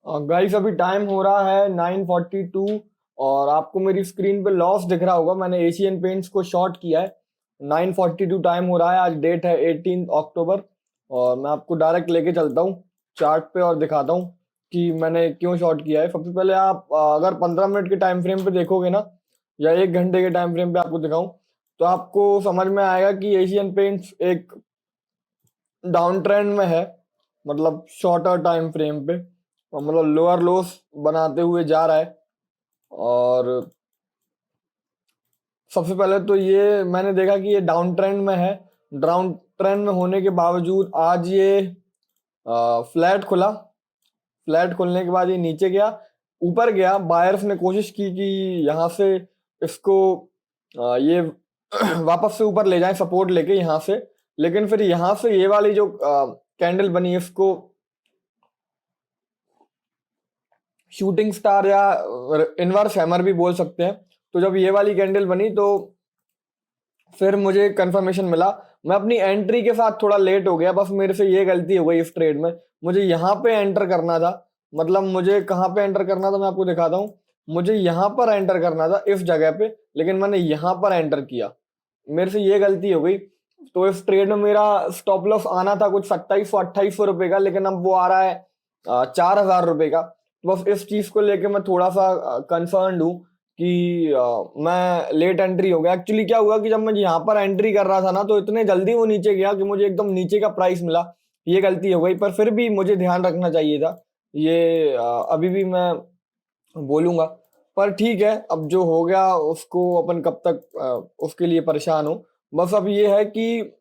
Guys अभी time हो रहा है 9:42 और आपको मेरी स्क्रीन पे लॉस दिख रहा होगा। मैंने एशियन पेंट्स को शॉर्ट किया है। 9:42 टाइम हो रहा है। आज डेट है 18 अक्टूबर और मैं आपको डायरेक्ट लेके चलता हूँ चार्ट पे और दिखाता हूँ कि मैंने क्यों शॉर्ट किया है। सबसे पहले आप अगर 15 मिनट के टाइम फ्रेम पे देखोगे ना या 1 घंटे के टाइम फ्रेम पे आपको दिखाऊं तो आपको समझ में आएगा कि एशियन पेंट्स एक डाउन ट्रेंड में है। मतलब शॉर्टर टाइम फ्रेम पे और मतलब लोअर लोस बनाते हुए जा रहा है। और सबसे पहले तो ये मैंने देखा कि ये डाउन ट्रेंड में है। डाउन ट्रेंड में होने के बावजूद आज ये फ्लैट खुला। फ्लैट खुलने के बाद ये नीचे गया, ऊपर गया। बायर्स ने कोशिश की कि यहाँ से इसको ये वापस से ऊपर ले जाएं सपोर्ट लेके यहाँ से। लेकिन फिर यहाँ से ये वाली जो कैंडल बनी इसको शूटिंग स्टार या इनवर्स हैमर भी बोल सकते हैं। तो जब ये वाली कैंडल बनी तो फिर मुझे कंफर्मेशन मिला। मैं अपनी एंट्री के साथ थोड़ा लेट हो गया, बस मेरे से ये गलती हो गई इस ट्रेड में। मुझे यहाँ पे एंटर करना था। मतलब मुझे कहाँ पे एंटर करना था मैं आपको दिखाता हूँ। मुझे यहाँ पर एंटर करना था इस जगह पे, लेकिन मैंने यहाँ पर एंटर किया। मेरे से ये गलती हो गई। तो इस ट्रेड में मेरा स्टॉप लॉस आना था कुछ 2700-2800 रुपए का, लेकिन अब वो आ रहा है 4000 रुपए का। तो बस इस चीज को लेके मैं थोड़ा सा कंसर्न हूँ कि मैं लेट एंट्री हो गया। एक्चुअली क्या हुआ कि जब मैं यहाँ पर एंट्री कर रहा था ना तो इतने जल्दी वो नीचे गया कि मुझे एकदम नीचे का प्राइस मिला। ये गलती हो गई, पर फिर भी मुझे ध्यान रखना चाहिए था। ये अभी भी मैं बोलूंगा। पर ठीक है, अब जो हो गया उसको अपन कब तक उसके लिए परेशान हो। बस अब ये है कि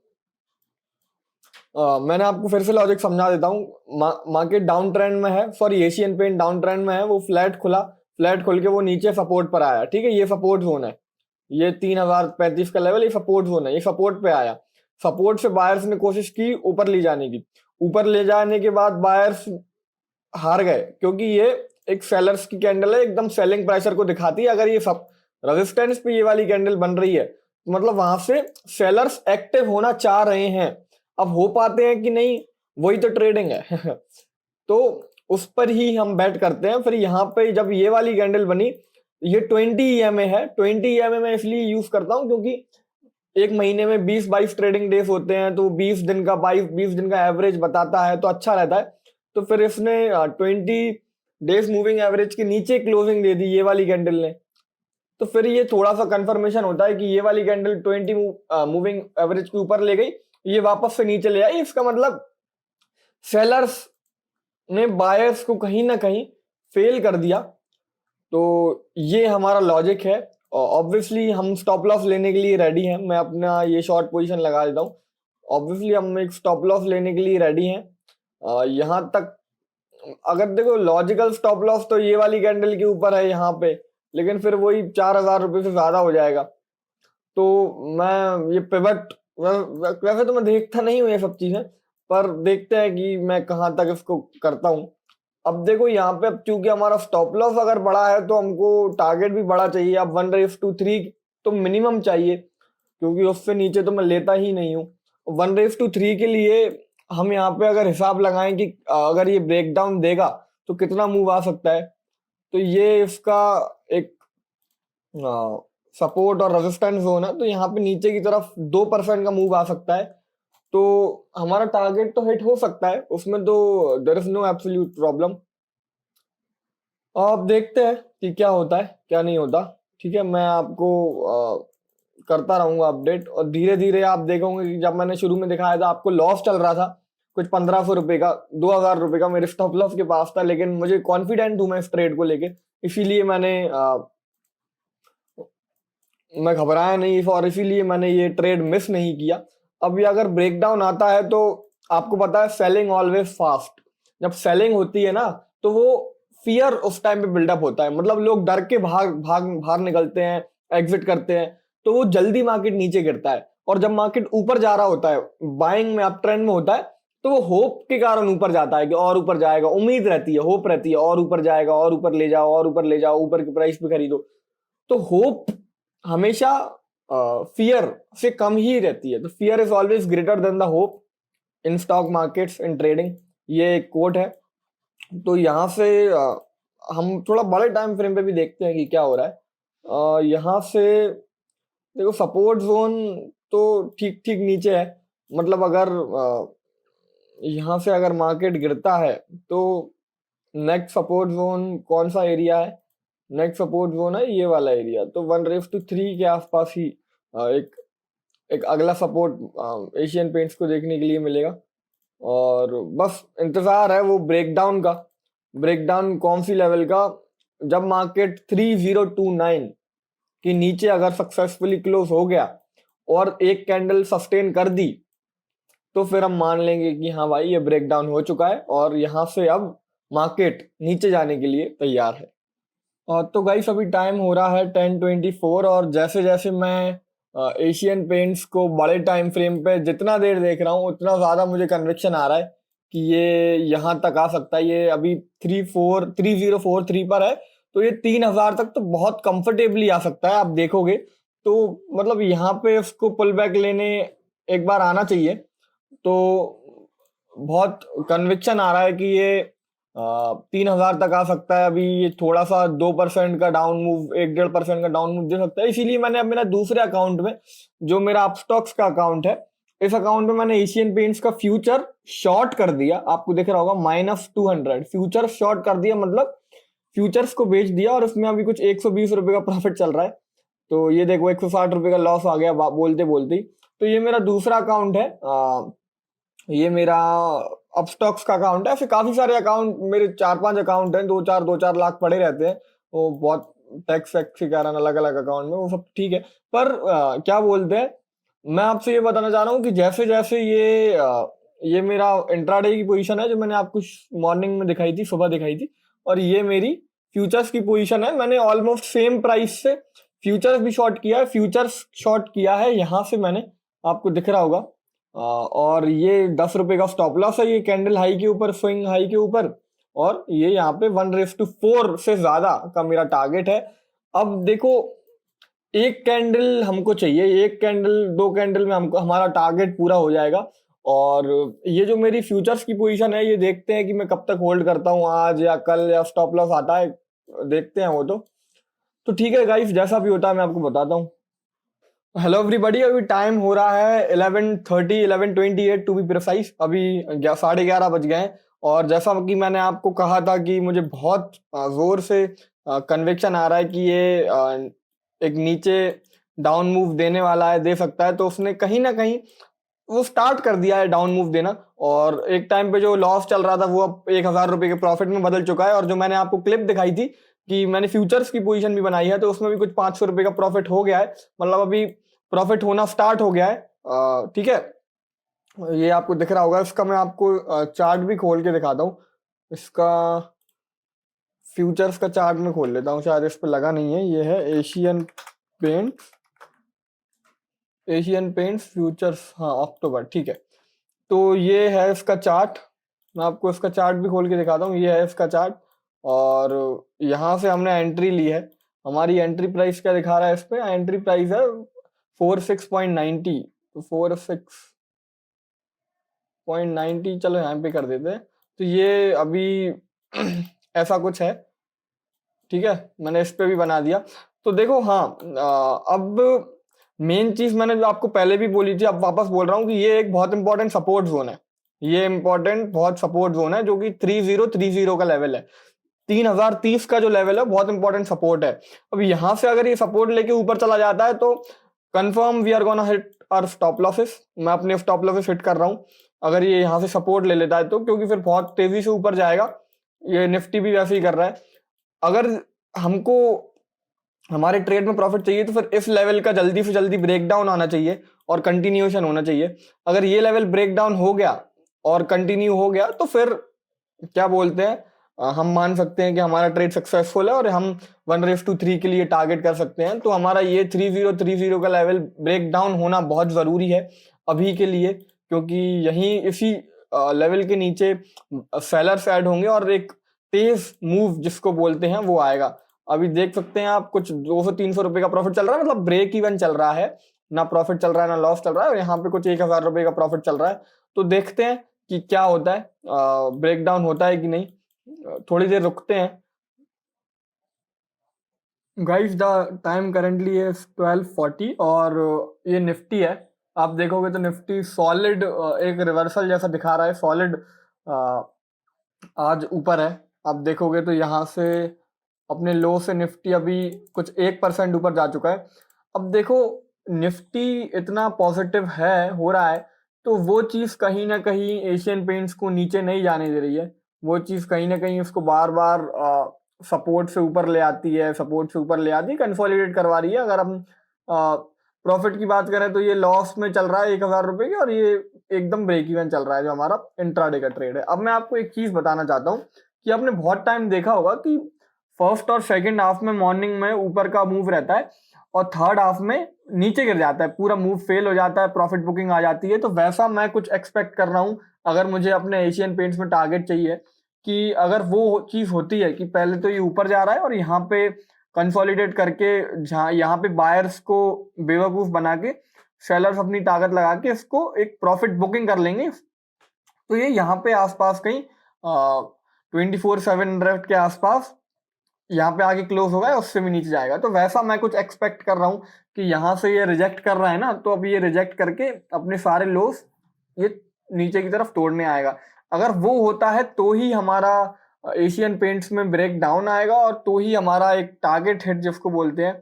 मैंने आपको फिर से लॉजिक समझा देता हूँ। मार्केट डाउन ट्रेंड में है, sorry Asian paint downtrend में है। वो फ्लैट खुला, फ्लैट खुल के वो नीचे सपोर्ट पर आया। ठीक है, ये सपोर्ट जोन है। ये 3035 का लेवल, ये सपोर्ट जोन है। ये सपोर्ट पे आया। सपोर्ट से बायर्स ने कोशिश की ऊपर ले जाने की। ऊपर ले जाने के बाद बायर्स हार गए, क्योंकि ये एक सेलर्स की कैंडल है, एकदम सेलिंग प्रेशर को दिखाती है। अगर ये सब रेजिस्टेंस पे ये वाली कैंडल बन रही है तो मतलब वहां से सेलर्स एक्टिव होना चाह रहे हैं। अब हो पाते हैं कि नहीं, वही तो ट्रेडिंग है। तो उस पर ही हम बैट करते हैं। फिर यहाँ पे जब ये वाली कैंडल बनी, ये 20 EMA है। 20 EMA मैं इसलिए यूज करता हूँ क्योंकि एक महीने में 20-22 ट्रेडिंग डेज होते हैं, तो 20 दिन का 20 दिन का एवरेज बताता है तो अच्छा रहता है। तो फिर इसने 20 डेज मूविंग एवरेज के नीचे क्लोजिंग दे दी ये वाली कैंडल ने। तो फिर ये थोड़ा सा कंफर्मेशन होता है कि ये वाली कैंडल 20 मूविंग एवरेज के ऊपर ले गई, ये वापस से नीचे ले आई। इसका मतलब सेलर्स ने बायर्स को कहीं ना कहीं फेल कर दिया। तो ये हमारा लॉजिक है। ऑब्वियसली हम स्टॉप लॉस लेने के लिए रेडी हैं। मैं अपना ये शॉर्ट पोजीशन लगा देता हूँ। ऑब्वियसली हम एक स्टॉप लॉस लेने के लिए रेडी हैं। यहाँ तक अगर देखो लॉजिकल स्टॉप लॉस तो ये वाली कैंडल के ऊपर है यहाँ पे, लेकिन फिर वही 4000 रुपये से ज्यादा हो जाएगा। तो मैं ये पिवट, वैसे तो मैं देखता नहीं हूँ ये सब चीजें, पर देखते हैं कि मैं कहाँ तक इसको करता हूँ। अब देखो यहाँ पे, अब चूंकि हमारा स्टॉप लॉस अगर बड़ा है तो हमको टारगेट भी बड़ा चाहिए। अब 1:3 तो मिनिमम चाहिए, क्योंकि उससे नीचे तो मैं लेता ही नहीं हूँ। 1:3 के लिए हम यहाँ पे अगर हिसाब लगाएं कि अगर ये ब्रेकडाउन देगा तो कितना मूव आ सकता है, तो ये इसका एक सपोर्ट और रेजिस्टेंस जोन है। तो यहाँ पे नीचे की तरफ 2% का मूव आ सकता है। तो हमारा टारगेट तो हिट हो सकता है, उसमें तो there is no absolute problem. अब देखते हैं कि क्या होता है क्या नहीं होता। ठीक है, मैं आपको करता रहूंगा अपडेट। और धीरे धीरे आप देखोगे कि जब मैंने शुरू में दिखाया था आपको लॉस चल रहा था कुछ 1500 रुपए का, 2000 रुपए का मेरे स्टॉप लॉस के पास था। लेकिन मुझे कॉन्फिडेंट हूं मैं इस ट्रेड को लेके, इसीलिए मैं घबराया नहीं और इसीलिए मैंने ये ट्रेड मिस नहीं किया। अब ये अगर ब्रेकडाउन आता है तो आपको पता है सेलिंग ऑलवेज फास्ट। जब सेलिंग होती है ना तो वो फियर उस टाइम पे बिल्डअप होता है। मतलब लोग डर के भाग भाग बाहर निकलते हैं, एग्जिट करते हैं। तो वो जल्दी मार्केट नीचे गिरता है। और जब मार्केट ऊपर जा रहा होता है, बाइंग में अप ट्रेंड में होता है, तो वो होप के कारण ऊपर जाता है कि और ऊपर जाएगा। उम्मीद रहती है, होप रहती है और ऊपर जाएगा, और ऊपर ले जाओ, और ऊपर ले जाओ, ऊपर की प्राइस पे खरीदो। तो होप हमेशा फियर से कम ही रहती है। तो fear is always greater than the hope in stock markets in trading. ये एक कोट है। तो यहाँ से हम थोड़ा बड़े टाइम फ्रेम पे भी देखते हैं कि क्या हो रहा है। यहाँ से देखो सपोर्ट जोन तो ठीक ठीक नीचे है। मतलब अगर यहाँ से अगर मार्केट गिरता है तो नेक्स्ट सपोर्ट जोन कौन सा एरिया है? नेक्स्ट सपोर्ट जोन है ये वाला एरिया। तो 1:3 के आसपास ही एक एक अगला सपोर्ट एशियन पेंट्स को देखने के लिए मिलेगा। और बस इंतजार है वो ब्रेकडाउन का। ब्रेकडाउन कौन सी लेवल का? जब मार्केट 3029 के नीचे अगर सक्सेसफुली क्लोज हो गया और एक कैंडल सस्टेन कर दी तो फिर हम मान लेंगे कि हाँ भाई ये ब्रेकडाउन हो चुका है और यहाँ से अब मार्केट नीचे जाने के लिए तैयार है। तो गाइस अभी टाइम हो रहा है 10:24 और जैसे जैसे मैं एशियन पेंट्स को बड़े टाइम फ्रेम पे जितना देर देख रहा हूँ उतना ज़्यादा मुझे कन्विक्शन आ रहा है कि ये यहाँ तक आ सकता है। ये अभी 3043 पर है तो ये 3000 तक तो बहुत कंफर्टेबली आ सकता है। आप देखोगे तो मतलब यहाँ पे उसको पुल बैक लेने एक बार आना चाहिए। तो बहुत कन्विक्शन आ रहा है कि ये 3000 तक आ सकता है। अभी ये थोड़ा सा 2% का डाउन मूव, 1-1.5% का डाउन मूव दे सकता है। इसीलिए मैंने अब मेरा दूसरे अकाउंट में, जो मेरा अपस्टॉक्स का अकाउंट है, इस अकाउंट में मैंने एशियन पेंट्स का फ्यूचर शॉर्ट कर दिया। आपको दिख रहा होगा -200 फ्यूचर शॉर्ट कर दिया, मतलब फ्यूचर्स को बेच दिया और उसमें अभी कुछ 120 रुपए का प्रॉफिट चल रहा है। तो ये देखो 160 रुपए का लॉस आ गया बोलते बोलते ही। तो ये मेरा दूसरा अकाउंट है। ये मेरा अपस्टॉक्स का अकाउंट है। ऐसे काफी सारे अकाउंट मेरे 4-5 अकाउंट हैं, 2-4 लाख पड़े रहते हैं। वो बहुत टैक्स वैक्स के कारण अलग अलग अकाउंट में, वो सब ठीक है। पर क्या बोलते हैं, मैं आपसे ये बताना चाह रहा हूँ कि जैसे जैसे ये मेरा इंट्राडे की पोजीशन है जो मैंने आपको मॉर्निंग में दिखाई थी, सुबह दिखाई थी, और ये मेरी फ्यूचर्स की पोजीशन है। मैंने ऑलमोस्ट सेम प्राइस से फ्यूचर्स भी शॉर्ट किया है। फ्यूचर्स शॉर्ट किया है यहाँ से मैंने, आपको दिख रहा होगा। और ये 10 रुपए का स्टॉप लॉस है, ये कैंडल हाई के ऊपर, स्विंग हाई के ऊपर। और ये यहाँ पे 1:4 से ज्यादा का मेरा टारगेट है। अब देखो एक कैंडल हमको चाहिए, एक कैंडल 2 कैंडल में हमको हमारा टारगेट पूरा हो जाएगा। और ये जो मेरी फ्यूचर्स की पोजीशन है, ये देखते हैं कि मैं कब तक होल्ड करता हूँ, आज या कल, या स्टॉप लॉस आता है, देखते हैं वो तो ठीक है गाइस, जैसा भी होता है मैं आपको बताता हूँ। हेलो एवरीबॉडी, अभी टाइम हो रहा है 11:30, 11:28 टू बी प्रिसाइज। अभी 11:30 बज गए हैं। और जैसा कि मैंने आपको कहा था कि मुझे बहुत जोर से कन्विक्शन आ रहा है कि ये एक नीचे डाउन मूव देने वाला है, दे सकता है। तो उसने कहीं ना कहीं वो स्टार्ट कर दिया है डाउन मूव देना। और एक टाइम पे जो लॉस चल रहा था वो अब 1000 रुपए के प्रॉफिट में बदल चुका है। और जो मैंने आपको क्लिप दिखाई थी कि मैंने फ्यूचर्स की पोजीशन भी बनाई है, तो उसमें भी कुछ 500 रुपए का प्रॉफिट हो गया है। मतलब अभी प्रॉफिट होना स्टार्ट हो गया है। ठीक है, ये आपको दिख रहा होगा। इसका मैं आपको चार्ट भी खोल के दिखाता हूँ। इसका फ्यूचर्स का चार्ट में खोल लेता हूँ, शायद इस पर लगा नहीं है। ये है Asian paint, Asian paints futures, हाँ अक्टूबर, ठीक है। तो ये है इसका चार्ट। मैं आपको इसका चार्ट भी खोल के दिखाता हूँ। ये है इसका चार्ट। और यहाँ से हमने एंट्री ली है। हमारी एंट्री प्राइस क्या दिखा रहा है इस पे? एंट्री प्राइस है 46.90। तो 46.90 चलो यहाँ पे कर देते हैं। तो ये अभी ऐसा कुछ है। ठीक है, मैंने इस पे भी बना दिया। तो देखो हाँ, अब मेन चीज मैंने जो आपको पहले भी बोली थी, अब वापस बोल रहा हूँ कि ये एक बहुत इंपॉर्टेंट सपोर्ट जोन है। ये इंपॉर्टेंट बहुत सपोर्ट जोन है जो कि 3030 का लेवल है। 3030 का जो लेवल है बहुत इंपॉर्टेंट सपोर्ट है। अब यहाँ से अगर ये सपोर्ट लेके ऊपर चला जाता है तो confirm we are gonna hit our stop losses. मैं अपने स्टॉप लॉसेस हिट कर रहा हूँ अगर ये यहाँ से सपोर्ट ले लेता है तो, क्योंकि फिर बहुत तेजी से ऊपर जाएगा। ये निफ्टी भी वैसे ही कर रहा है। अगर हमको हमारे ट्रेड में प्रॉफिट चाहिए तो फिर इस लेवल का जल्दी से जल्दी ब्रेकडाउन आना चाहिए और कंटिन्यूएशन होना चाहिए। अगर ये लेवल ब्रेकडाउन हो गया और कंटिन्यू हो गया तो फिर क्या बोलते हैं, हम मान सकते हैं कि हमारा ट्रेड सक्सेसफुल है और हम 1:3 के लिए टारगेट कर सकते हैं। तो हमारा ये 3030 का लेवल ब्रेकडाउन होना बहुत जरूरी है अभी के लिए, क्योंकि यहीं इसी लेवल के नीचे सेलर्स ऐड होंगे और एक तेज मूव जिसको बोलते हैं वो आएगा। अभी देख सकते हैं आप, कुछ 200-300 रुपए का प्रॉफिट चल रहा है, मतलब ब्रेक इवन चल रहा है, ना प्रॉफिट चल रहा है ना लॉस चल रहा है। और यहाँ पे कुछ 1000 रुपए का प्रॉफिट चल रहा है। तो देखते हैं कि क्या होता है, ब्रेकडाउन होता है कि नहीं। थोड़ी देर रुकते हैं। गाइस द टाइम करेंटली है 12:40 और ये निफ्टी है। आप देखोगे तो निफ्टी सॉलिड एक रिवर्सल जैसा दिखा रहा है, सॉलिड आज ऊपर है। आप देखोगे तो यहाँ से अपने लो से निफ्टी अभी कुछ 1% ऊपर जा चुका है। अब देखो निफ्टी इतना पॉजिटिव है, हो रहा है, तो वो चीज़ कहीं ना कहीं एशियन पेंट्स को नीचे नहीं जाने दे रही है। वो चीज़ कहीं ना कहीं उसको बार बार सपोर्ट से ऊपर ले आती है, सपोर्ट से ऊपर ले आती है, कंसोलिडेट करवा रही है। अगर हम प्रॉफिट की बात करें तो ये लॉस में चल रहा है 1,000 रुपए की, और ये एकदम ब्रेक इवन चल रहा है जो हमारा इंट्राडे का ट्रेड है। अब मैं आपको एक चीज बताना चाहता हूँ कि आपने बहुत टाइम देखा होगा कि फर्स्ट और सेकंड हाफ में मॉर्निंग में ऊपर का मूव रहता है और थर्ड हाफ में नीचे गिर जाता है, पूरा मूव फेल हो जाता है, प्रॉफिट बुकिंग आ जाती है। तो वैसा मैं कुछ एक्सपेक्ट कर रहा हूँ अगर मुझे अपने एशियन पेंट्स में टारगेट चाहिए, कि अगर वो चीज होती है कि पहले तो ये ऊपर जा रहा है और यहाँ पे कंसोलिडेट करके जहाँ यहाँ पे बायर्स को बेवकूफ बना के सेलर्स अपनी ताकत लगा के इसको एक प्रॉफिट बुकिंग कर लेंगे, तो ये यहाँ पे आसपास कहीं 24,700 के आसपास यहाँ पे आके क्लोज होगा, उससे भी नीचे जाएगा। तो वैसा मैं कुछ एक्सपेक्ट कर रहा हूँ कि यहाँ से ये रिजेक्ट कर रहा है ना, तो अब ये रिजेक्ट करके अपने सारे लोस ये नीचे की तरफ तोड़ने आएगा। अगर वो होता है तो ही हमारा एशियन पेंट्स में ब्रेक डाउन आएगा, और तो ही हमारा एक टारगेट हिट जिसको बोलते हैं,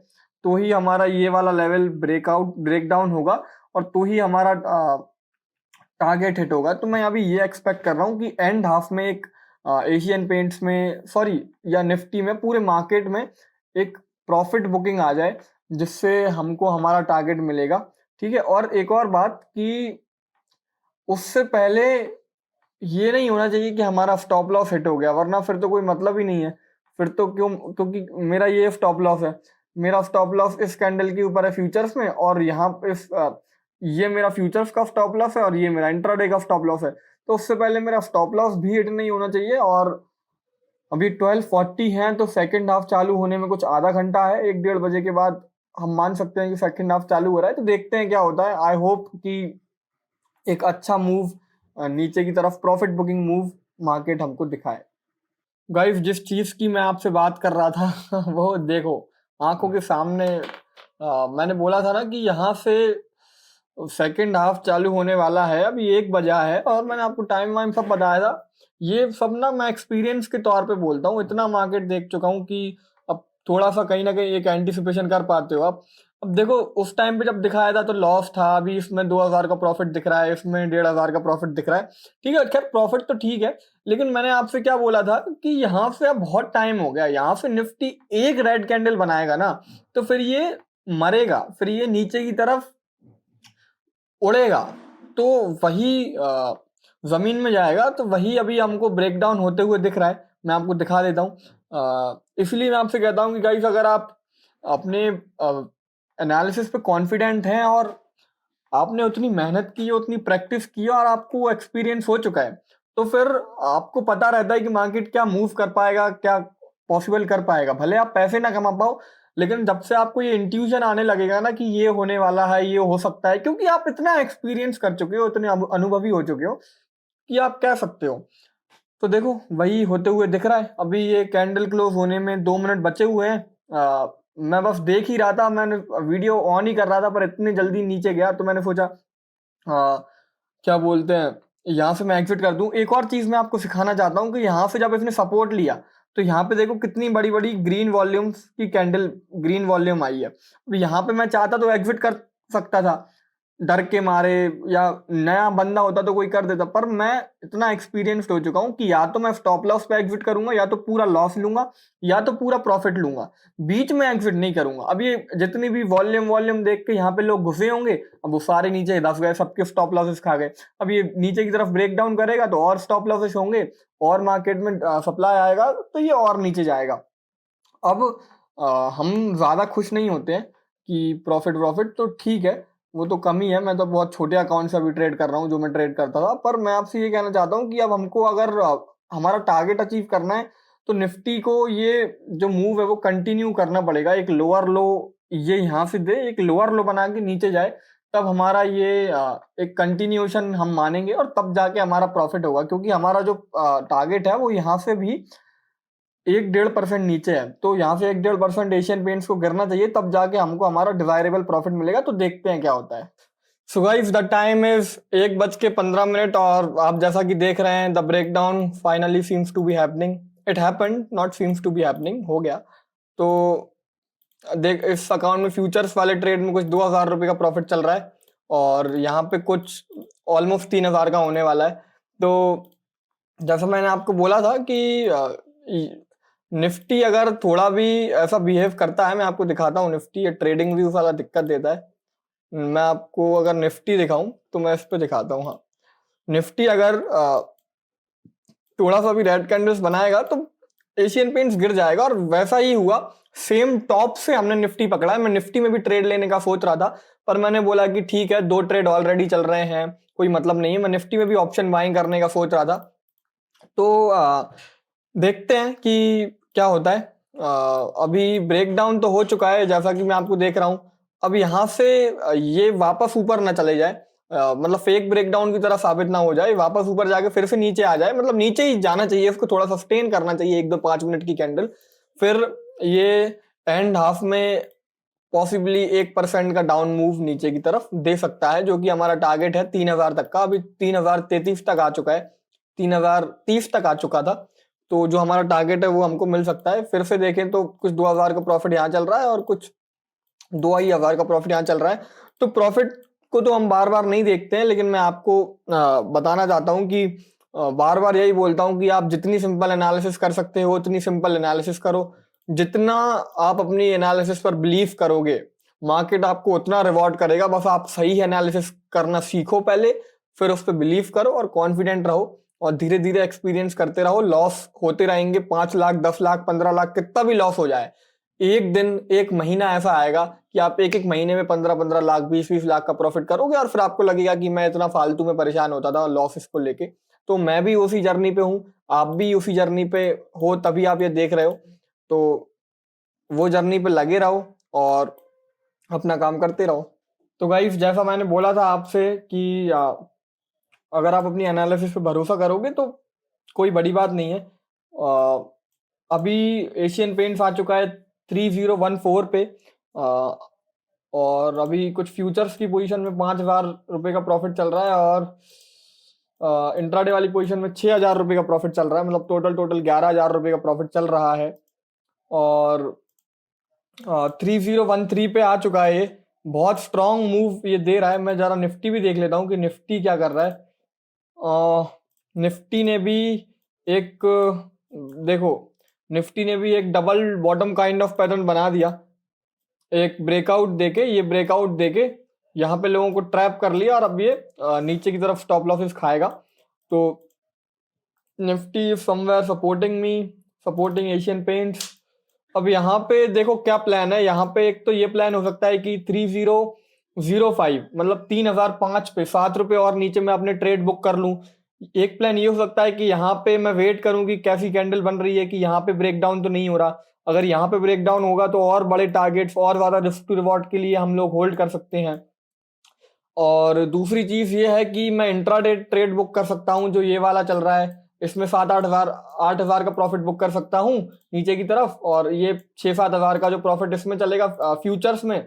तो ही हमारा ये वाला लेवल ब्रेकआउट ब्रेक डाउन होगा, और तो ही हमारा टारगेट हिट होगा। तो मैं अभी ये एक्सपेक्ट कर रहा हूँ कि एंड हाफ में एक एशियन पेंट्स में सॉरी या निफ्टी में पूरे मार्केट में एक प्रॉफिट बुकिंग आ जाए, जिससे हमको हमारा टारगेट मिलेगा। ठीक है, और एक और बात कि उससे पहले ये नहीं होना चाहिए कि हमारा स्टॉप लॉस हिट हो गया, वरना फिर तो कोई मतलब ही नहीं है। फिर तो क्यों, क्योंकि मेरा ये स्टॉप लॉस है, मेरा स्टॉप लॉस इस कैंडल के ऊपर है फ्यूचर्स में, और यहाँ पे ये मेरा फ्यूचर्स का स्टॉप लॉस है और ये मेरा इंट्राडे का स्टॉप लॉस है। तो उससे पहले मेरा स्टॉप लॉस भी हिट नहीं होना चाहिए। और अभी 12:40 है, तो सेकंड हाफ चालू होने में कुछ आधा घंटा है, 1-1:30 बजे के बाद हम मान सकते हैं कि सेकंड हाफ चालू हो रहा है। तो देखते हैं क्या होता है। आई होप कि एक अच्छा मूव नीचे की तरफ प्रॉफिट बुकिंग मूव मार्केट हमको दिखाए। गाइस जिस चीज की मैं आपसे बात कर रहा था वो देखो आंखों के सामने। मैंने बोला था ना कि यहाँ से सेकंड हाफ चालू होने वाला है, अभी 1 बजा है, और मैंने आपको टाइम वाइम सब बताया था। ये सब ना मैं एक्सपीरियंस के तौर पे बोलता हूँ, इतना मार्केट देख चुका हूँ कि अब थोड़ा सा कहीं ना कहीं एक एंटिसिपेशन कर पाते हो आप। अब देखो उस टाइम पे जब दिखाया था तो लॉस था, अभी इसमें 2,000 का प्रॉफिट दिख रहा है, इसमें 1,500 का प्रॉफिट दिख रहा है। ठीक है, खैर प्रॉफिट तो ठीक है, लेकिन मैंने आपसे क्या बोला था कि यहाँ से अब बहुत टाइम हो गया, यहाँ से निफ्टी एक रेड कैंडल बनाएगा ना तो फिर ये मरेगा, फिर ये नीचे की तरफ उड़ेगा, तो वही जमीन में जाएगा। तो वही अभी हमको ब्रेकडाउन होते हुए दिख रहा है, मैं आपको दिखा देता हूँ। इसलिए मैं आपसे कहता हूँ कि गाइस अगर आप अपने एनालिसिस पे कॉन्फिडेंट हैं और आपने उतनी मेहनत की है, उतनी प्रैक्टिस की है, और आपको एक्सपीरियंस हो चुका है, तो फिर आपको पता रहता है कि मार्केट क्या मूव कर पाएगा, क्या पॉसिबल कर पाएगा। भले आप पैसे ना कमा पाओ, लेकिन जब से आपको ये इंट्यूजन आने लगेगा ना कि ये होने वाला है, ये हो सकता है, क्योंकि आप इतना एक्सपीरियंस कर चुके हो, इतने अनुभवी हो चुके हो कि आप कह सकते हो। तो देखो वही होते हुए दिख रहा है। अभी ये कैंडल क्लोज होने में 2 मिनट बचे हुए हैं। मैं बस देख ही रहा था, मैंने वीडियो ऑन ही कर रहा था, पर इतनी जल्दी नीचे गया तो मैंने सोचा क्या बोलते हैं, यहाँ से मैं एग्जिट कर दूं। एक और चीज मैं आपको सिखाना चाहता हूँ कि यहाँ से जब इसने सपोर्ट लिया तो यहाँ पे देखो कितनी बड़ी बड़ी ग्रीन वॉल्यूम्स की कैंडल, ग्रीन वॉल्यूम आई है। अब यहाँ पे मैं चाहता तो एग्जिट कर सकता था डर के मारे, या नया बंदा होता तो कोई कर देता, पर मैं इतना एक्सपीरियंस्ड हो चुका हूं कि या तो मैं स्टॉप लॉस पे एग्जिट करूंगा, या तो पूरा लॉस लूंगा, या तो पूरा प्रॉफिट लूंगा, बीच में एग्जिट नहीं करूंगा। अब ये जितनी भी वॉल्यूम वॉल्यूम देख के यहाँ पे लोग घुसे होंगे, अब वो सारे नीचे दस गए, सबके स्टॉप लॉसेस खा गए। अब ये नीचे की तरफ ब्रेक डाउन करेगा तो और स्टॉप लॉसेस होंगे, और मार्केट में सप्लाई आएगा तो ये और नीचे जाएगा। अब हम ज्यादा खुश नहीं होते हैं कि प्रॉफिट प्रॉफिट तो ठीक है, वो तो कम ही है। मैं तो बहुत छोटे अकाउंट से अभी ट्रेड कर रहा हूँ जो मैं ट्रेड करता था। पर मैं आपसे ये कहना चाहता हूँ कि अब हमको अगर हमारा टारगेट अचीव करना है तो निफ्टी को ये जो मूव है वो कंटिन्यू करना पड़ेगा। एक लोअर लो ये यहाँ से दे, एक लोअर लो बना के नीचे जाए, तब हमारा ये एक कंटिन्यूएशन हम मानेंगे और तब जाके हमारा प्रॉफिट होगा, क्योंकि हमारा जो टारगेट है वो यहाँ से भी 1-1.5% नीचे है। तो यहाँ से 1-1.5% एशियन पेंट्स को गिरना चाहिए, तब जाके हमको हमारा डिजायरेबल प्रॉफिट मिलेगा। तो देखते हैं क्या होता है। So guys the time is 1:15 और आप जैसा कि देख रहे हैं the breakdown finally seems to be happening. It happened, not seems to be happening, हो गया। तो देख, इस अकाउंट में फ्यूचर्स वाले ट्रेड में कुछ 2,000 रुपये का प्रॉफिट चल रहा है और यहाँ पे कुछ ऑलमोस्ट 3,000 का होने वाला है। तो जैसा मैंने आपको बोला था कि निफ्टी अगर थोड़ा भी ऐसा बिहेव करता है, मैं आपको दिखाता हूँ निफ्टी। ये ट्रेडिंग व्यू वाला दिक्कत देता है। मैं आपको अगर निफ्टी दिखाऊं तो मैं इस पे दिखाता हूँ। हाँ, निफ्टी अगर थोड़ा सा भी रेड कैंडल्स बनाएगा तो एशियन पेंट्स गिर जाएगा, और वैसा ही हुआ। सेम टॉप से हमने निफ्टी पकड़ा है। मैं निफ्टी में भी ट्रेड लेने का सोच रहा था, पर मैंने बोला कि ठीक है, 2 ट्रेड ऑलरेडी चल रहे हैं, कोई मतलब नहीं है। मैं निफ्टी में भी ऑप्शन बाइंग करने का सोच रहा था। तो देखते हैं कि क्या होता है। अभी ब्रेकडाउन तो हो चुका है जैसा कि मैं आपको देख रहा हूं। अब यहाँ से ये वापस ऊपर ना चले जाए, मतलब फेक ब्रेकडाउन की तरह साबित ना हो जाए, वापस ऊपर जाके फिर से नीचे आ जाए। मतलब नीचे ही जाना चाहिए, इसको थोड़ा सस्टेन करना चाहिए 1-2-5 मिनट की कैंडल। फिर ये एंड हाफ में पॉसिबली 1% का डाउन मूव नीचे की तरफ दे सकता है, जो कि हमारा टारगेट है 3,000 तक का। अभी 3,033 तक आ चुका है, 3,030 तक आ चुका था। तो जो हमारा टारगेट है वो हमको मिल सकता है। फिर से देखें तो कुछ 2,000 का प्रॉफिट यहाँ चल रहा है और कुछ 2,500 का प्रॉफिट यहाँ चल रहा है। तो प्रॉफिट को तो हम बार बार नहीं देखते हैं, लेकिन मैं आपको बताना चाहता हूँ कि बार बार यही बोलता हूँ कि आप जितनी सिंपल एनालिसिस कर सकते हो उतनी सिंपल एनालिसिस करो। जितना आप अपनी एनालिसिस पर बिलीव करोगे, मार्केट आपको उतना रिवॉर्ड करेगा। बस आप सही एनालिसिस करना सीखो पहले, फिर उस पर बिलीव करो और कॉन्फिडेंट रहो, और धीरे धीरे एक्सपीरियंस करते रहो। लॉस होते रहेंगे, 5 लाख, 10 लाख, 15 लाख, कितना भी लॉस हो जाए। एक दिन, एक महीना ऐसा आएगा कि आप एक एक महीने में 15-15 लाख, 20-20 लाख का प्रॉफिट करोगे, और फिर आपको लगेगा कि मैं इतना फालतू में परेशान होता था लॉसेस को लेके। तो मैं भी उसी जर्नी पे हूँ, आप भी उसी जर्नी पे हो, तभी आप ये देख रहे हो। तो वो जर्नी पे लगे रहो और अपना काम करते रहो। तो गाइस, जैसा मैंने बोला था आपसे कि अगर आप अपनी एनालिसिस पे भरोसा करोगे तो कोई बड़ी बात नहीं है। अभी एशियन पेंट्स आ चुका है 3014 पे, और अभी कुछ फ्यूचर्स की पोजीशन में 5,000 रुपये का प्रॉफिट चल रहा है, और इंट्राडे वाली पोजीशन में 6,000 रुपये का प्रॉफिट चल रहा है। मतलब टोटल 11,000 रुपये का प्रॉफिट चल रहा है। और 3013 पे आ चुका है। ये बहुत स्ट्रांग मूव ये दे रहा है। मैं जरा निफ्टी भी देख लेता हूँ कि निफ्टी क्या कर रहा है। निफ्टी ने भी एक, देखो, निफ्टी ने भी एक double bottom kind of pattern बना दिया। एक ब्रेकआउट देके, ये ब्रेकआउट देके यहाँ पे लोगों को ट्रैप कर लिया, और अब ये नीचे की तरफ स्टॉप लॉसेस खाएगा। तो Nifty somewhere supporting me, supporting Asian paints. अब यहाँ पे देखो क्या प्लान है। यहाँ पे एक तो ये प्लान हो सकता है कि 3005, मतलब 3,005 पे 7 रुपए और नीचे मैं अपने ट्रेड बुक कर लूं। एक प्लान ये हो सकता है कि यहाँ पे मैं वेट करूं कि कैसी कैंडल बन रही है, कि यहाँ पे ब्रेकडाउन तो नहीं हो रहा। अगर यहाँ पे ब्रेकडाउन होगा तो और बड़े टारगेट्स और ज्यादा रिस्क टू रिवॉर्ड के लिए हम लोग होल्ड कर सकते हैं। और दूसरी चीज ये है कि मैं इंट्राडे ट्रेड बुक कर सकता हूँ, जो ये वाला चल रहा है। इसमें 7-8 हज़ार का प्रॉफिट बुक कर सकता हूँ नीचे की तरफ, और ये 6-7 हज़ार का जो प्रॉफिट इसमें चलेगा फ्यूचर्स में।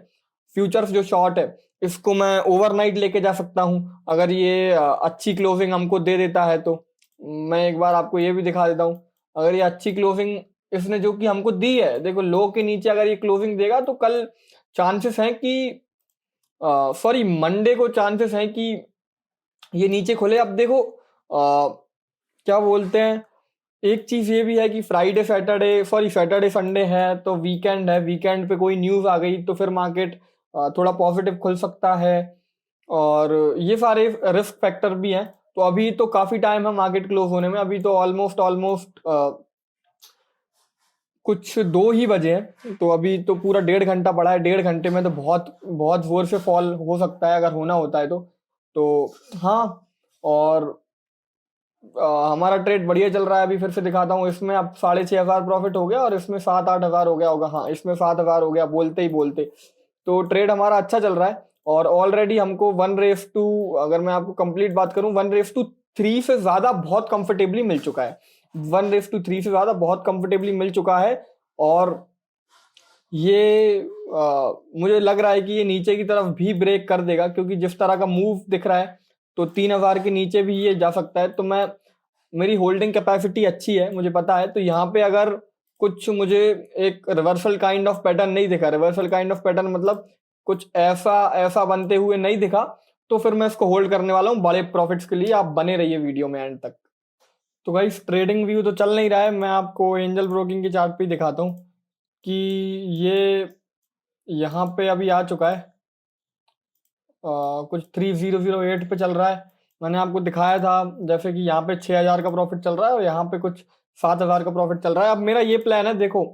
फ्यूचर्स जो शॉर्ट है, इसको मैं ओवरनाइट लेके जा सकता हूँ अगर ये अच्छी क्लोजिंग हमको दे देता है तो। मैं एक बार आपको ये भी दिखा देता हूँ। अगर ये अच्छी क्लोजिंग इसने जो कि हमको दी है, देखो लो के नीचे अगर ये क्लोजिंग देगा तो कल चांसेस हैं कि, सॉरी, मंडे को चांसेस हैं कि ये नीचे खुले। अब देखो क्या बोलते हैं, एक चीज ये भी है कि Friday Saturday, sorry Saturday Sunday है तो वीकेंड है। वीकेंड पे कोई न्यूज आ गई तो फिर मार्केट थोड़ा पॉजिटिव खुल सकता है, और ये सारे रिस्क फैक्टर भी हैं। तो अभी तो काफी टाइम है मार्केट क्लोज होने में। अभी तो ऑलमोस्ट कुछ 2 ही बजे हैं, तो अभी तो पूरा 1.5 घंटा पड़ा है। 1.5 घंटे में तो बहुत बहुत जोर से फॉल हो सकता है अगर होना होता है तो हाँ। और हमारा ट्रेड बढ़िया चल रहा है। अभी फिर से दिखाता हूँ, इसमें अब 6,500 प्रॉफिट हो गया, और इसमें 7-8 हज़ार हो गया होगा। हाँ, इसमें 7 हज़ार हो गया बोलते ही बोलते। तो ट्रेड हमारा अच्छा चल रहा है। और ऑलरेडी हमको 1:, अगर मैं आपको कंप्लीट बात करूं, 1:3 से ज्यादा बहुत कंफर्टेबली मिल चुका है। 1:3 से ज्यादा बहुत कंफर्टेबली मिल चुका है। और ये मुझे लग रहा है कि ये नीचे की तरफ भी ब्रेक कर देगा, क्योंकि जिस तरह का मूव दिख रहा है तो 3000 के नीचे भी ये जा सकता है। तो मेरी होल्डिंग कैपेसिटी अच्छी है, मुझे पता है। तो यहाँ पे अगर कुछ मुझे एक रिवर्सल काइंड ऑफ पैटर्न नहीं दिखा, रिवर्सल काइंड ऑफ पैटर्न मतलब कुछ ऐसा ऐसा बनते हुए नहीं दिखा, तो फिर मैं इसको होल्ड करने वाला हूँ बड़े प्रॉफिट्स के लिए। आप बने रहिए वीडियो में एंड तक। तो गाइस ट्रेडिंग व्यू तो चल नहीं रहा है, मैं आपको एंजल ब्रोकिंग के चार्ट पे ही दिखाता हूँ कि ये यहाँ पे अभी आ चुका है, कुछ 3008 पे चल रहा है। मैंने आपको दिखाया था जैसे कि यहाँ पे 6000 का प्रॉफिट चल रहा है और यहाँ पे कुछ 7000 का प्रॉफिट चल रहा है। अब मेरा ये प्लान है, देखो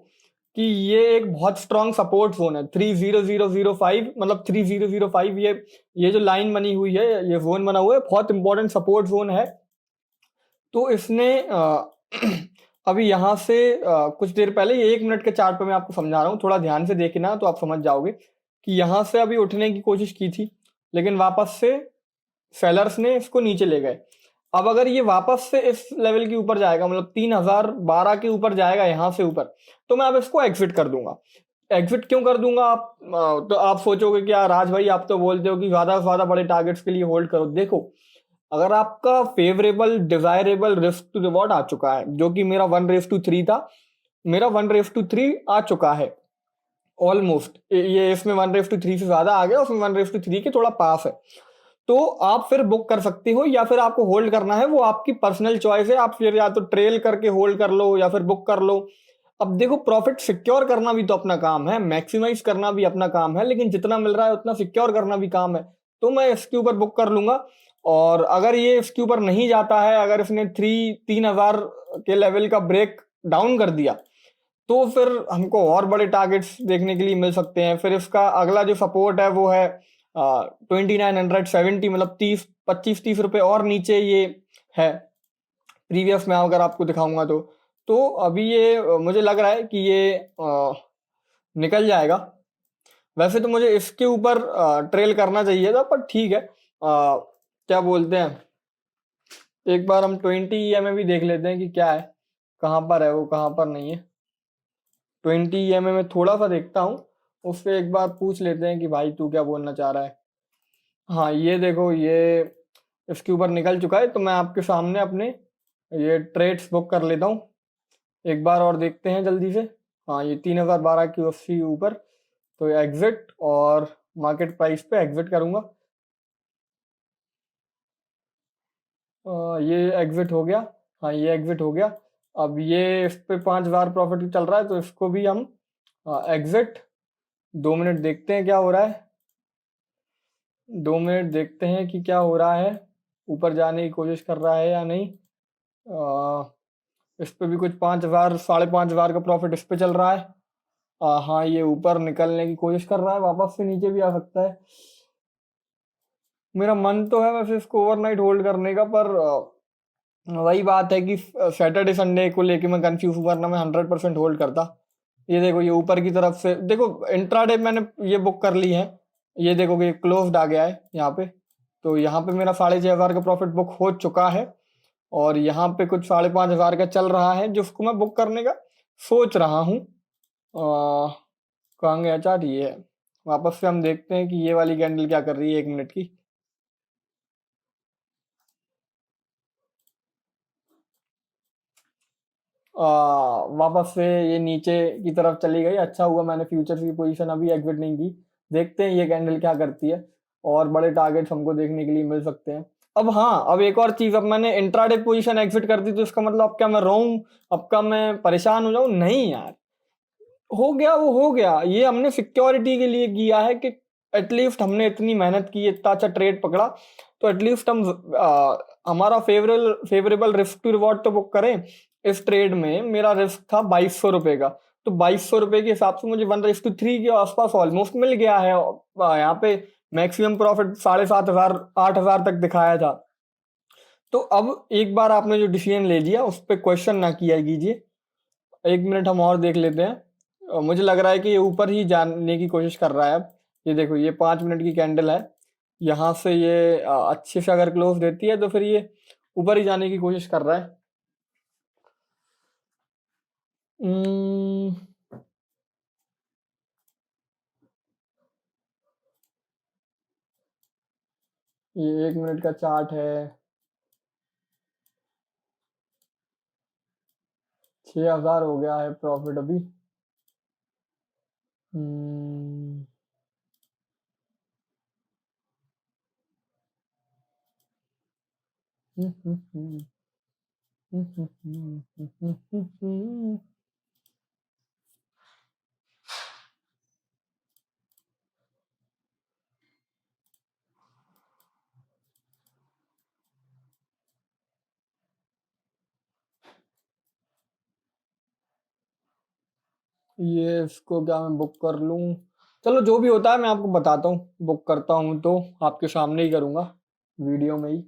कि ये एक बहुत स्ट्रॉन्ग सपोर्ट जोन है 30005, मतलब 3005, ये जो लाइन बनी हुई है, ये जोन बना हुआ है, बहुत इंपॉर्टेंट सपोर्ट जोन है। तो इसने अभी यहाँ से कुछ देर पहले, ये 1 मिनट के चार्ट पे मैं आपको समझा रहा हूँ, थोड़ा ध्यान से देखना तो आप समझ जाओगे कि यहाँ से अभी उठने की कोशिश की थी, लेकिन वापस से सेलर्स ने इसको नीचे ले गए। अब अगर ये वापस से इस लेवल के ऊपर जाएगा, मतलब 3012 के ऊपर जाएगा यहाँ से ऊपर, तो मैं अब इसको एग्जिट कर दूंगा। एग्जिट क्यों कर दूंगा आप, तो आप सोचोगे कि यार राज भाई आप तो बोलते हो कि ज्यादा से ज्यादा बड़े टारगेट्स के लिए होल्ड करो। देखो, अगर आपका favourable desirable risk to reward आ चुका है, जो कि मेरा 1:3 था, मेरा 1:3 आ चुका है ऑलमोस्ट, ये इसमें 1:3 से ज्यादा आ गया, उसमें 1:3 के थोड़ा पास है, तो आप फिर बुक कर सकते हो या फिर आपको होल्ड करना है, वो आपकी पर्सनल चॉइस है। आप फिर या तो ट्रेल करके होल्ड कर लो या फिर बुक कर लो। अब देखो, प्रॉफिट सिक्योर करना भी तो अपना काम है, मैक्सिमाइज करना भी अपना काम है, लेकिन जितना मिल रहा है उतना सिक्योर करना भी काम है। तो मैं इसके ऊपर बुक कर लूंगा। और अगर ये इसके ऊपर नहीं जाता है, अगर इसने 3000 के लेवल का ब्रेक डाउन कर दिया, तो फिर हमको और बड़े टारगेट्स देखने के लिए मिल सकते हैं। फिर इसका अगला जो सपोर्ट है वो है 2970, मतलब 25-30 रुपए और नीचे ये है प्रीवियस में, अगर आपको दिखाऊंगा तो अभी ये मुझे लग रहा है कि ये निकल जाएगा। वैसे तो मुझे इसके ऊपर ट्रेल करना चाहिए था, पर ठीक है। क्या बोलते हैं, एक बार हम 20 EMA भी देख लेते हैं कि क्या है, कहाँ पर है वो, कहाँ पर नहीं है। 20 EMA में थोड़ा सा देखता हूँ, उससे एक बार पूछ लेते हैं कि भाई तू क्या बोलना चाह रहा है। हाँ, ये देखो, ये इसके ऊपर निकल चुका है। तो मैं आपके सामने अपने ये ट्रेड्स बुक कर लेता हूँ, एक बार और देखते हैं जल्दी से। हाँ, ये 3012 की उससे ऊपर, तो एग्जिट, और मार्केट प्राइस पे एग्जिट करूंगा। ये एग्जिट हो गया। हाँ, ये एग्जिट हो गया। अब ये इस पे 5000 प्रॉफिट चल रहा है, तो इसको भी हम एग्जिट। 2 मिनट देखते हैं क्या हो रहा है, 2 मिनट देखते हैं कि क्या हो रहा है, ऊपर जाने की कोशिश कर रहा है या नहीं। इस पे भी कुछ 5000 5500 का प्रॉफिट इस पे चल रहा है। हाँ, ये ऊपर निकलने की कोशिश कर रहा है, वापस से नीचे भी आ सकता है। मेरा मन तो है वैसे इसको ओवरनाइट होल्ड करने का, पर वही बात है कि सैटरडे संडे को लेके मैं कंफ्यूज हूँ, वरना मैं 100% होल्ड करता। ये देखो, ये ऊपर की तरफ से देखो, इंट्राडे मैंने ये बुक कर ली है। ये देखो कि क्लोज्ड आ गया है यहाँ पे। तो यहाँ पे मेरा 6500 का प्रॉफिट बुक हो चुका है, और यहाँ पे कुछ 5500 का चल रहा है, जिसको मैं बुक करने का सोच रहा हूँ। कहाँ गया चार्ट, ये है। वापस से हम देखते हैं कि ये वाली कैंडल क्या कर रही है 1 मिनट की। वापस से ये नीचे की तरफ चली गई। अच्छा हुआ मैंने फ्यूचर्स की पोजीशन अभी एग्जिट नहीं की। देखते हैं ये कैंडल क्या करती है, और बड़े टारगेट्स हमको देखने के लिए मिल सकते हैं। अब हाँ, अब एक और चीज, अब मैंने इंट्राडे पोजीशन एग्जिट कर दी, तो इसका मतलब अब क्या मैं रोऊं, अब क्या मैं परेशान हो जाऊं? नहीं यार, हो गया वो हो गया। ये हमने सिक्योरिटी के लिए किया है कि एटलीस्ट हमने इतनी मेहनत की, इतना अच्छा ट्रेड पकड़ा, तो एटलीस्ट हम हमारा फेवरेबल रिस्क टू रिवॉर्ड तो बुक करें। इस ट्रेड में मेरा रिस्क था 2200 रुपए का, तो 2200 रुपए के हिसाब से मुझे 1:3 के आसपास ऑलमोस्ट मिल गया है। यहाँ पे मैक्सिमम प्रॉफिट 7500 8000 तक दिखाया था। तो अब एक बार आपने जो डिसीजन ले लिया, उस पर क्वेश्चन ना किया कीजिए। 1 मिनट हम और देख लेते हैं। मुझे लग रहा है कि ये ऊपर ही जाने की कोशिश कर रहा है अब। ये देखो ये 5 मिनट की कैंडल है, यहाँ से ये अच्छे से अगर क्लोज देती है तो फिर ये ऊपर ही जाने की कोशिश कर रहा है। हम्म, ये 1 मिनट का चार्ट है, 6,000 हो गया है प्रॉफिट अभी। हम्म, हम्म, हम्म, हम्म, हम्म, हम्म, हम्म, हम्म। ये इसको क्या मैं बुक कर लूं? चलो जो भी होता है मैं आपको बताता हूँ, बुक करता हूँ तो आपके सामने ही करूंगा, वीडियो में ही।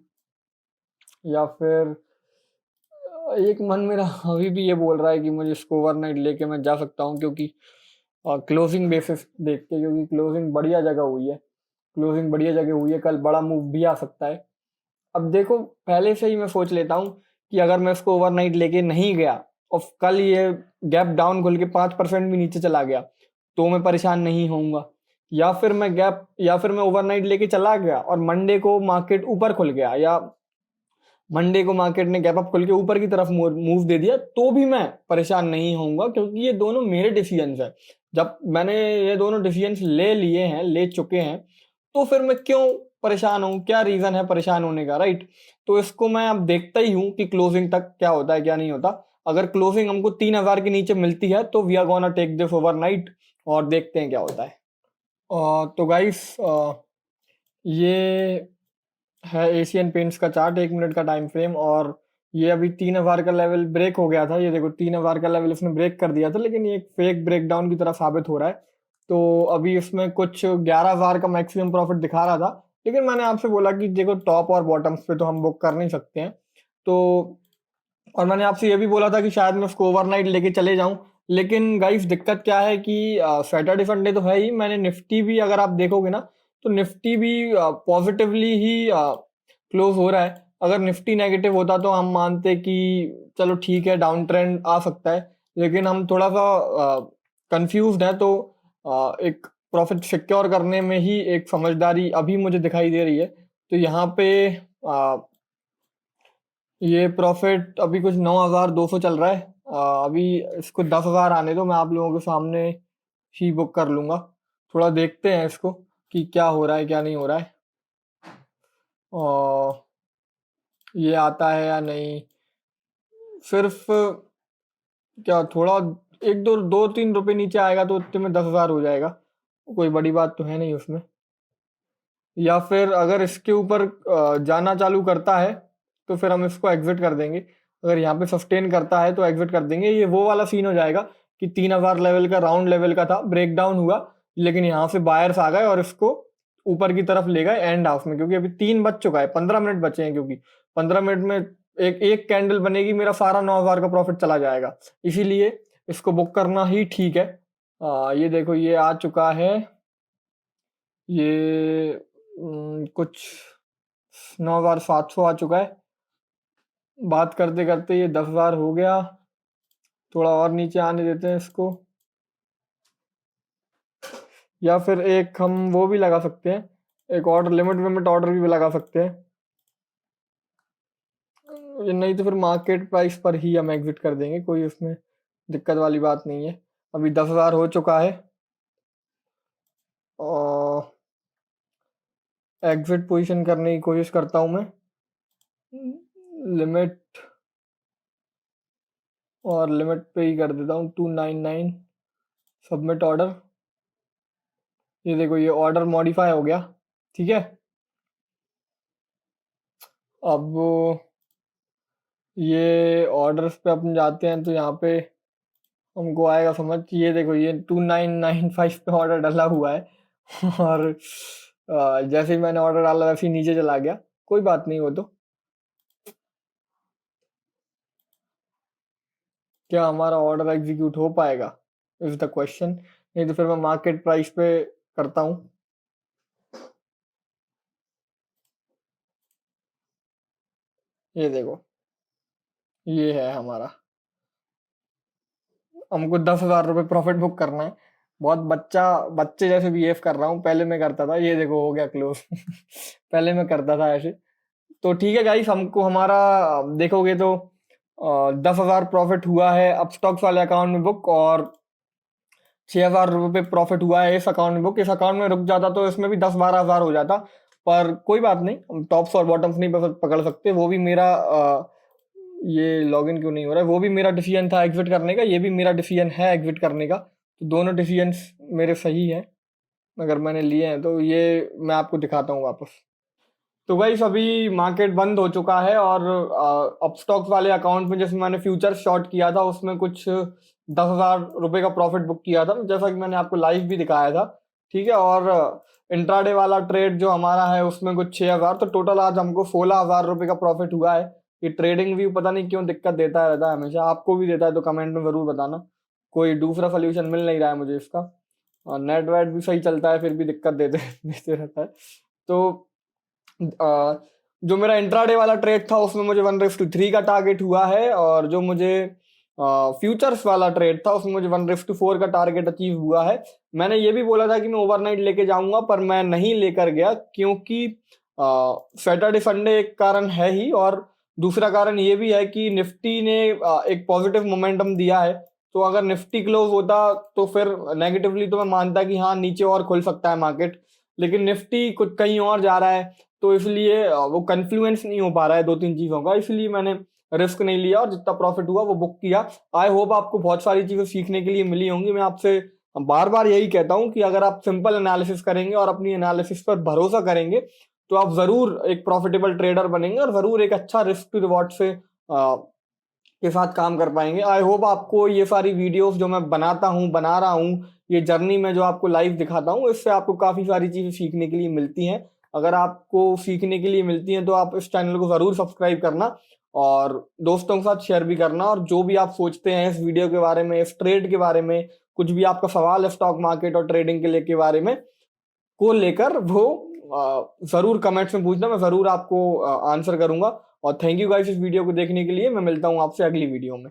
या फिर एक मन मेरा अभी भी ये बोल रहा है कि मुझे इसको ओवरनाइट लेके मैं जा सकता हूँ, क्योंकि क्लोजिंग बेसिस देख के, क्योंकि क्लोजिंग बढ़िया जगह हुई है, क्लोजिंग बढ़िया जगह हुई है, कल बड़ा मूव भी आ सकता है। अब देखो पहले से ही मैं सोच लेता हूँ कि अगर मैं इसको ओवरनाइट लेके नहीं गया और कल ये गैप डाउन खुल के 5% भी नीचे चला गया तो मैं परेशान नहीं होऊंगा। या फिर मैं ओवरनाइट लेके चला गया और मंडे को मार्केट ऊपर खुल गया, या मंडे को मार्केट ने गैप अप खोल के ऊपर की तरफ मूव दे दिया, तो भी मैं परेशान नहीं होऊंगा, क्योंकि ये दोनों मेरे डिसीजंस है। जब मैंने ये दोनों डिसीजंस ले लिए हैं, ले चुके हैं, तो फिर मैं क्यों परेशान हूँ? क्या रीजन है परेशान होने का, राइट? तो इसको मैं अब देखता ही हूँ कि क्लोजिंग तक क्या होता है क्या नहीं होता। अगर क्लोजिंग हमको 3,000 के नीचे मिलती है तो we are gonna take this overnight, और देखते हैं क्या होता है। तो गाइस, ये है एशियन पेंट्स का चार्ट, 1 मिनट का टाइम फ्रेम, और ये अभी 3,000 का लेवल ब्रेक हो गया था। ये देखो 3,000 का लेवल इसने ब्रेक कर दिया था, लेकिन ये एक फेक ब्रेकडाउन की तरह साबित हो रहा है। तो अभी इसमें कुछ 11,000 का मैक्सिमम प्रॉफिट दिखा रहा था, लेकिन मैंने आपसे बोला कि देखो टॉप और बॉटम्स पे तो हम बुक कर नहीं सकते हैं। तो और मैंने आपसे ये भी बोला था कि शायद मैं उसको ओवरनाइट लेके चले जाऊं। लेकिन गाइस दिक्कत क्या है कि सैटरडे संडे तो है ही, मैंने निफ्टी भी अगर आप देखोगे ना तो निफ्टी भी पॉजिटिवली ही क्लोज हो रहा है। अगर निफ्टी नेगेटिव होता तो हम मानते कि चलो ठीक है, डाउन ट्रेंड आ सकता है, लेकिन हम थोड़ा सा कंफ्यूज्ड है। तो एक प्रॉफिट सिक्योर करने में ही एक समझदारी अभी मुझे दिखाई दे रही है। तो यहाँ पे ये प्रॉफिट अभी कुछ 9,200 चल रहा है। अभी इसको 10,000 आने दो, मैं आप लोगों के सामने ही बुक कर लूंगा। थोड़ा देखते हैं इसको कि क्या हो रहा है क्या नहीं हो रहा है, और ये आता है या नहीं। सिर्फ क्या थोड़ा एक दो 2-3 रुपए नीचे आएगा तो उतने में 10,000 हो जाएगा, कोई बड़ी बात तो है नहीं उसमें। या फिर अगर इसके ऊपर जाना चालू करता है तो फिर हम इसको एग्जिट कर देंगे। अगर यहाँ पे सस्टेन करता है तो एग्जिट कर देंगे। ये वो वाला सीन हो जाएगा कि 3,000 लेवल का राउंड लेवल का था, ब्रेक डाउन हुआ, लेकिन यहाँ से बायर्स आ गए और इसको ऊपर की तरफ ले गए एंड हाफ में, क्योंकि अभी 3 बज चुका है, 15 मिनट बचे हैं, क्योंकि 15 मिनट में एक एक कैंडल बनेगी, मेरा सारा 9,000 का प्रॉफिट चला जाएगा। इसीलिए इसको बुक करना ही ठीक है। ये देखो ये आ चुका है, ये कुछ 9,700 आ चुका है। बात करते करते ये 10,000 हो गया, थोड़ा और नीचे आने देते हैं इसको। या फिर एक हम वो भी लगा सकते हैं, एक ऑर्डर लिमिट विमिट ऑर्डर भी लगा सकते हैं। ये नहीं तो फिर मार्केट प्राइस पर ही हम एग्जिट कर देंगे, कोई उसमें दिक्कत वाली बात नहीं है। अभी 10,000 हो चुका है, और एग्जिट पोजीशन करने की कोशिश करता हूं मैं। लिमिट, और लिमिट पे ही कर देता हूँ 299, सबमिट ऑर्डर। ये देखो ये ऑर्डर मॉडिफाई हो गया, ठीक है। अब ये ऑर्डर्स पे अपन जाते हैं तो यहाँ पे हमको आएगा समझ कि ये देखो ये 2,995 पे ऑर्डर डला हुआ है और जैसे ही मैंने ऑर्डर डाला वैसे ही नीचे चला गया। कोई बात नहीं, वो तो क्या हमारा ऑर्डर एग्जीक्यूट हो पाएगा इज द क्वेश्चन। नहीं तो फिर मैं मार्केट प्राइस पे करता हूँ। ये देखो, ये है हमारा, हमको 10,000 रुपये प्रॉफिट बुक करना है। बहुत बच्चे जैसे बिहेव कर रहा हूँ, पहले मैं करता था। ये देखो हो गया क्लोज। पहले मैं करता था ऐसे। तो ठीक है गाइस, हमको हमारा देखोगे तो 10,000 प्रॉफिट हुआ है अपस्टॉक्स वाले अकाउंट में बुक, और 6,000 रुपये प्रॉफिट हुआ है इस अकाउंट में बुक। इस अकाउंट में रुक जाता तो इसमें भी 10-12 हज़ार हो जाता, पर कोई बात नहीं, हम टॉप्स और बॉटम्स नहीं पकड़ सकते। वो भी मेरा ये लॉगिन क्यों नहीं हो रहा है, वो भी मेरा डिसीजन था एग्जिट करने का, ये भी मेरा डिसीजन है एग्जिट करने का। तो दोनों डिसीजंस मेरे सही हैं अगर मैंने लिए हैं तो। ये मैं आपको दिखाता हूँ वापस। तो गाइस अभी मार्केट बंद हो चुका है, और अपस्टॉक्स वाले अकाउंट में जैसे मैंने फ्यूचर शॉर्ट किया था उसमें कुछ 10,000 रुपये का प्रॉफिट बुक किया था, जैसा कि मैंने आपको लाइव भी दिखाया था। ठीक है, और इंट्राडे वाला ट्रेड जो हमारा है उसमें कुछ 6,000, तो टोटल आज हमको 16,000 रुपये का प्रॉफिट हुआ है। ये ट्रेडिंग व्यू पता नहीं क्यों दिक्कत देता रहता है हमेशा, आपको भी देता है तो कमेंट में जरूर बताना। कोई दूसरा सोल्यूशन मिल नहीं रहा है मुझे इसका, और नेट वेट भी सही चलता है फिर भी दिक्कत देते रहता है। तो जो मेरा इंट्राडे वाला ट्रेड था उसमें मुझे 1:3 का टारगेट हुआ है, और जो मुझे फ्यूचर्स वाला ट्रेड था उसमें मुझे 1:4 का टारगेट अचीव हुआ है। मैंने ये भी बोला था कि मैं ओवरनाइट लेके जाऊंगा, पर मैं नहीं लेकर गया, क्योंकि सैटरडे संडे एक कारण है ही, और दूसरा कारण ये भी है कि निफ्टी ने एक पॉजिटिव मोमेंटम दिया है। तो अगर निफ्टी क्लोज होता तो फिर नेगेटिवली तो मैं मानता कि हाँ नीचे और खुल सकता है मार्केट, लेकिन निफ्टी कुछ कहीं और जा रहा है, तो इसलिए वो कन्फ्लुएंस नहीं हो पा रहा है दो तीन चीजों का, इसलिए मैंने रिस्क नहीं लिया और जितना प्रॉफिट हुआ वो बुक किया। आई होप आपको बहुत सारी चीजें सीखने के लिए मिली होंगी। मैं आपसे बार बार यही कहता हूं कि अगर आप सिंपल एनालिसिस करेंगे और अपनी एनालिसिस पर भरोसा करेंगे तो आप जरूर एक प्रॉफिटेबल ट्रेडर बनेंगे, और जरूर एक अच्छा रिस्क टू रिवॉर्ड से के साथ काम कर पाएंगे। आई होप आपको ये सारी वीडियोस जो मैं बना रहा हूँ, ये जर्नी में जो आपको लाइव दिखाता हूँ, इससे आपको काफ़ी सारी चीज़ें सीखने के लिए मिलती हैं। अगर आपको सीखने के लिए मिलती हैं तो आप इस चैनल को ज़रूर सब्सक्राइब करना, और दोस्तों के साथ शेयर भी करना। और जो भी आप सोचते हैं इस वीडियो के बारे में, इस ट्रेड के बारे में, कुछ भी आपका सवाल है स्टॉक मार्केट और ट्रेडिंग के बारे में को लेकर, वो ज़रूर कमेंट्स में पूछना, मैं ज़रूर आपको आंसर करूंगा। और थैंक यू गाइस इस वीडियो को देखने के लिए। मैं मिलता हूँ आपसे अगली वीडियो में।